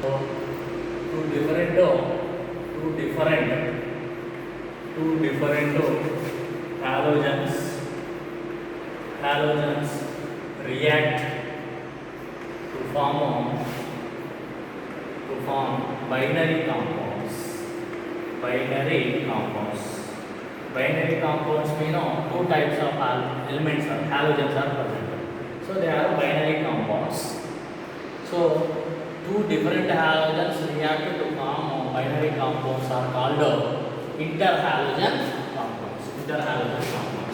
So two different halogens react to form binary compounds. Binary compounds mean two types of elements or halogens are present. So they are binary compounds. So two different halogens react to form binary compounds are called interhalogen compounds.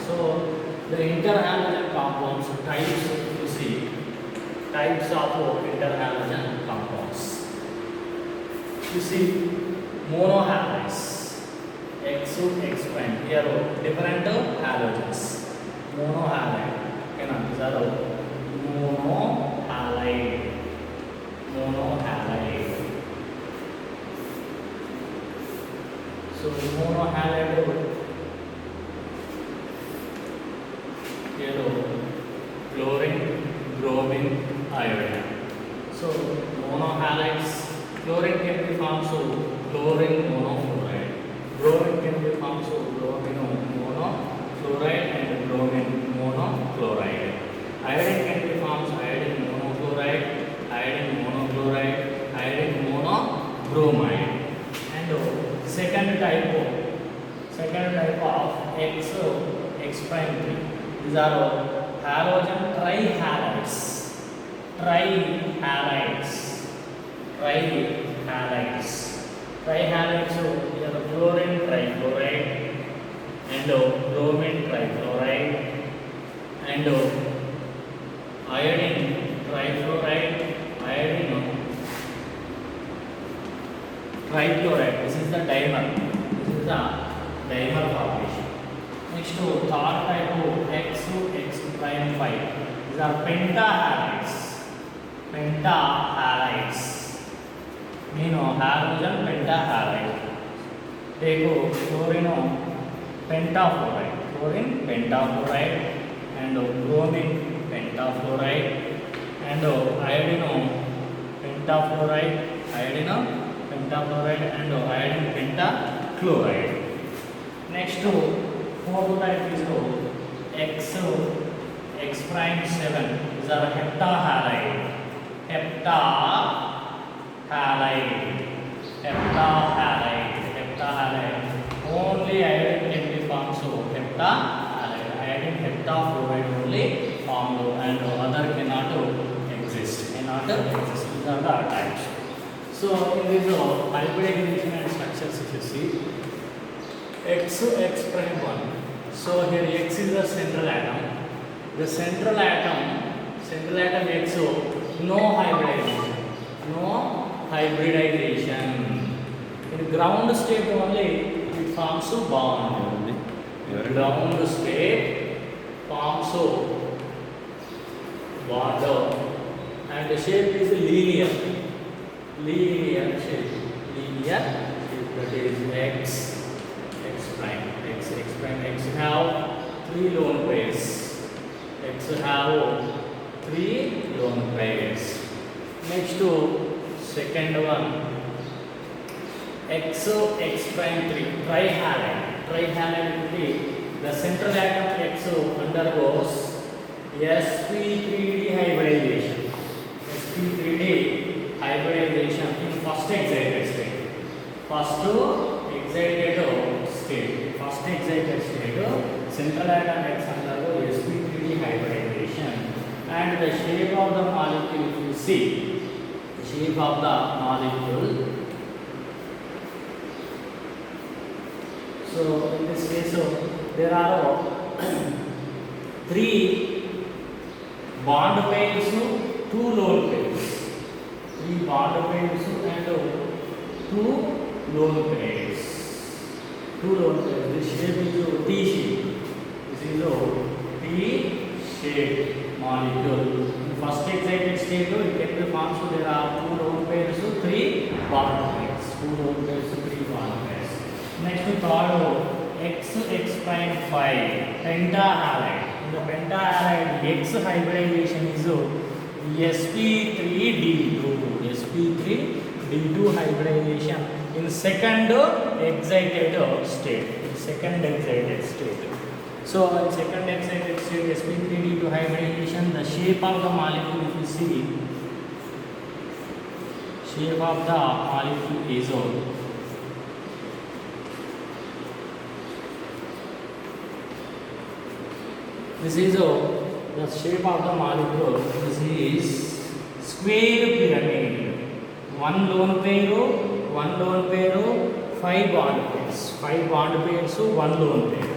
So the interhalogen compounds types, you see types of interhalogen compounds. You see monohalides, X prime. Here different halogens. Monohalide. These are monohalide. So monohalide here chlorine, bromine, iodine. So monohalides, chlorine can be formed so chlorine monofluoride. Bromine can be formed so bromine monofluoride and bromine monochloride. Iodine can be formed so iodine monochloride, iodine monochloride, iodine monobromide. And second type of X prime 3. These are halogen trihalides. Trihalides, so here fluorine trifluoride and bromine trifluoride and iodine trifluoride, iodine trichloride. This is the dimer. Formation. Next to third type of X prime 5. These are pentahalides. Mean halogen pentahalide. Take chlorine pentafluoride and bromine pentafluoride and iodine pentafluoride and iodine pentachloride. Next to fourth type is X prime 7. These are heptahalide. Only iodine can be formed, so heptahalide. Iodine heptafluoride only formed and other cannot exist. These are the types. So in this hybridization and structures, if you see X prime 1. So here X is the central atom. The central atom X, no hybridization. In ground state only it forms a bond. Ground state forms a bond and the shape is linear shape. That is X prime. X have 3 lone pairs. Next to second one X prime 3 trihalide. Will be the central atom X undergoes sp3d hybridization. In first excited state. Central atom X undergoes sp3d hybridization, and the shape of the molecule, if you see the shape of the molecule, so in this case there are 3 bond pairs, 2 lone pairs. 3 bond pairs and 2 lone pairs. This shape is T shape. This is T-shaped molecule. In first excited state, it can be formed, so there are 2 lone pairs, 3 bond pairs. Next to third X prime 5 pentahalide. In the pentahalide, X hybridization is sp3d2. D2 hybridization in second excited state. In second excited state. So in second excited state, sp3d2 hybridization, the shape of the molecule, if you see, shape of the molecule is this is the shape of the molecule. This is square pyramid. One lone pair, five bond pairs. Five bond pairs, so one lone pair.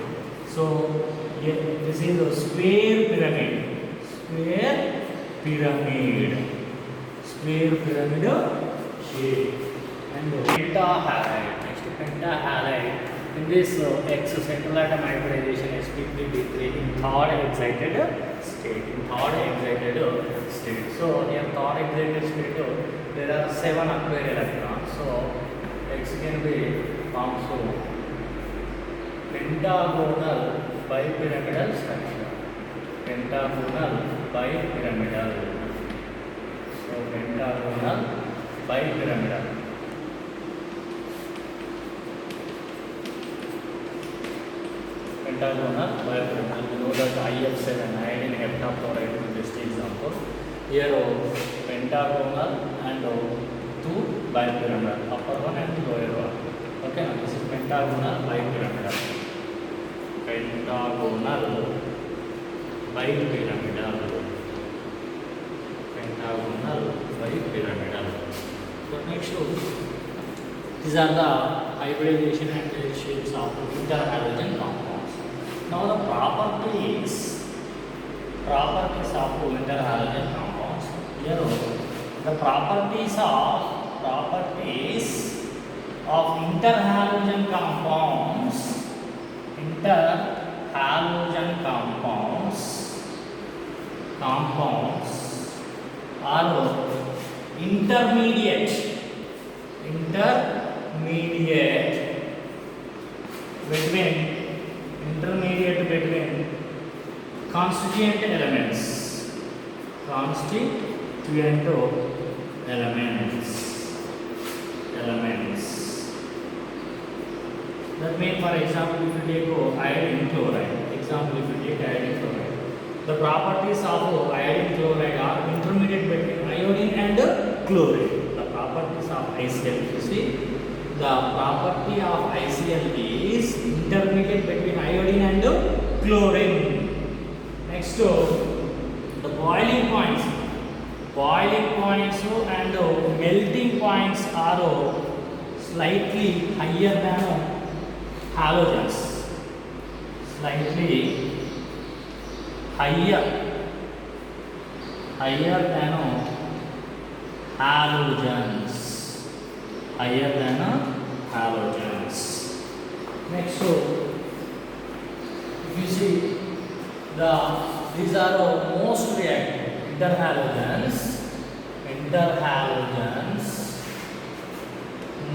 So this is a square pyramid. Square pyramid shape. And pentahalide. Next pentahalide. In this X central atom hybridization sp3d3 in third excited state. So in third excited state there are 7 acquired electrons. So X can be formed pentagonal bipyramidal structure. Pentagonal bipyramidal. So pentagonal bipyramidal. Pentagonal bipyramidal. You know that IF7, iodine heptafluoride is the best example. Here pentagonal and 2 bipyramidal, upper one and lower one. Okay, now this is pentagonal bipyramidal. Pentagonal bipyramidal. So next, these are the hybridization and shapes of interhalogen compounds. Now the properties of interhalogen compounds. Here the properties of interhalogen compounds are intermediate between constituent elements. That means, for example, if you take iodine chloride, the properties of iodine chloride are intermediate between iodine and chlorine. The properties of ICl, you see, the property of ICl is intermediate between iodine and chlorine. Next, the boiling points and melting points are slightly higher than halogens. Slightly higher than halogens. Next, if you see, these are most reactive. Interhalogens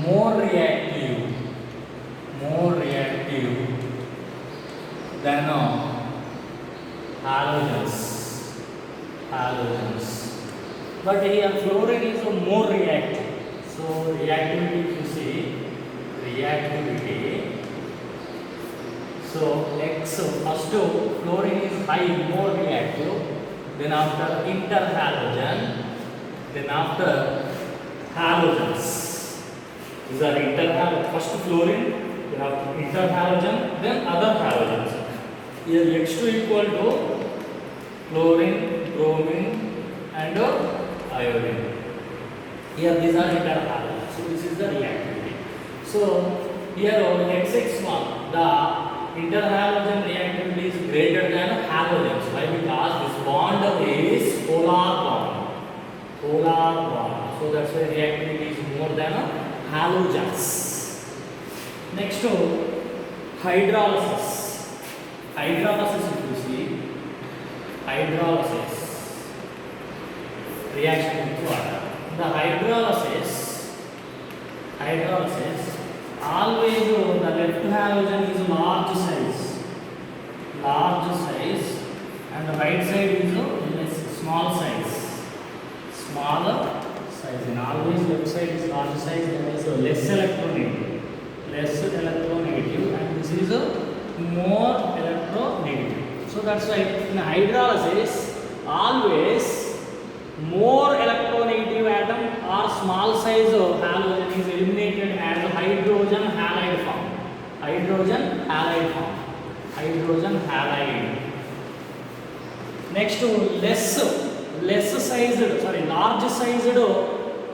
more reactive than halogens. But here fluorine is more reactive. So reactivity, if you see, so X, first fluorine is high, more reactive, then after interhalogen, then after halogens. These are interhalogen, first fluorine, then after interhalogen, then other halogens. Here X2 equal to chlorine, bromine and iodine. Here these are interhalogens. So this is the reactivity. So here X1, the interhalogen reactivity is greater than halogens. Why? Because this bond is polar bond. So that's why reactivity is more than halogens. Next, hydrolysis. If you see, reaction with water. The hydrolysis, always the left halogen is large size, and the right side is small size. size. In always left side is large size, that is less electronegative. Less electronegative, and this is a more electronegative. So that's why in hydrolysis always more electronegative atom or small size halogen is eliminated as hydrogen halide form. Hydrogen halide form. Hydrogen halide. Next, large sized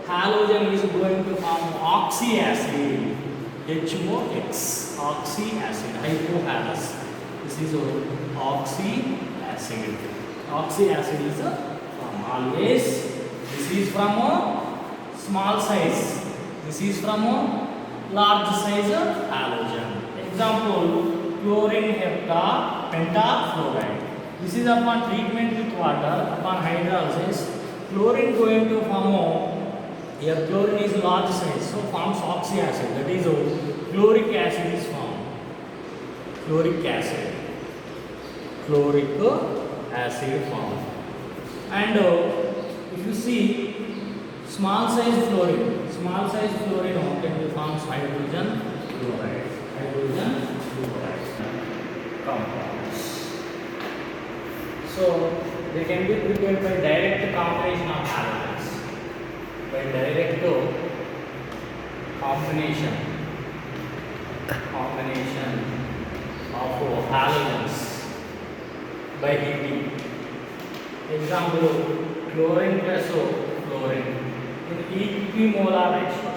halogen is going to form oxyacid. HOX, oxyacid, hypohalous. This is oxyacid. Oxyacid is always. This is from a small size. This is from a large size halogen. Example: chlorine pentafluoride. This is upon treatment with water, upon hydrolysis, chlorine going to form here chlorine is large size, so forms oxyacid. That is chloric acid is formed. Chloric acid. Chloric acid formed. And if you see small size fluorine can be forms hydrogen fluoride. Hydrogen fluoride compounds. So they can be prepared by direct combination of halogens. By direct combination of halogens by heating. Example: chlorine plus fluorine in equimolar ratio.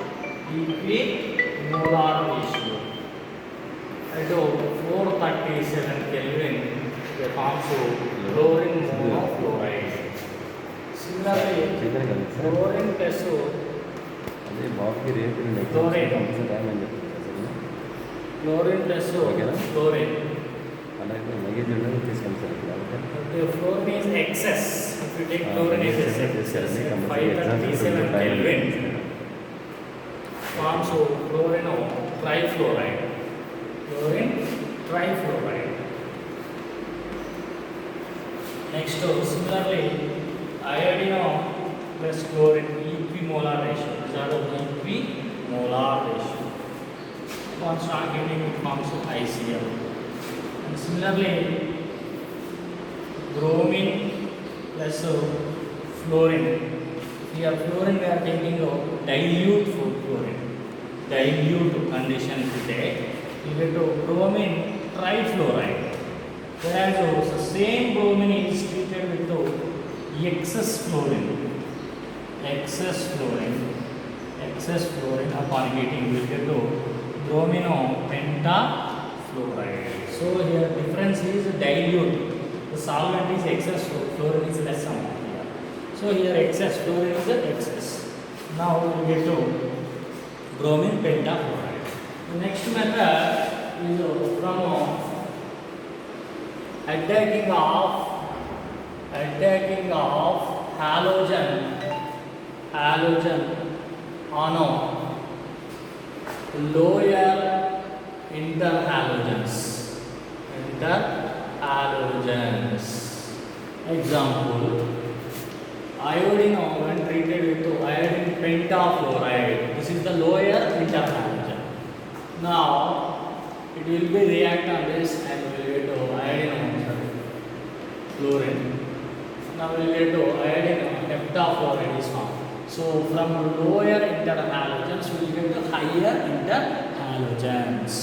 Equimolar ratio. At 437 Kelvin, they form chlorine monofluoride. Similarly, chlorine plus chlorine plus fluorine. The fluorine is excess. If you take chlorine is excess, 537 Kelvin forms chlorine trifluoride. Chlorine trifluoride. Next, similarly, iodine plus chlorine equimolar ratio. These are the equimolar ratio. Upon strong heating, it forms ICl. And similarly, bromine plus fluorine. Here, fluorine we are taking dilute fluorine. Dilute condition today. You get bromine trifluoride. Whereas the same bromine is treated with excess fluorine. Excess fluorine upon heating will get bromino pentafluoride. So here difference is dilute. The solvent is excess, fluorine is less amount here. So here excess fluorine is excess. Now we will get to bromine pentafluoride. The next method is from attacking of halogen on lower interhalogens. Example: iodine when treated with iodine pentafluoride. This is the lower interhalogen. Now it will be react on this and we will get iodine fluorine. Now we will get iodine heptafluoride is formed. So from lower interhalogens we will get higher interhalogens.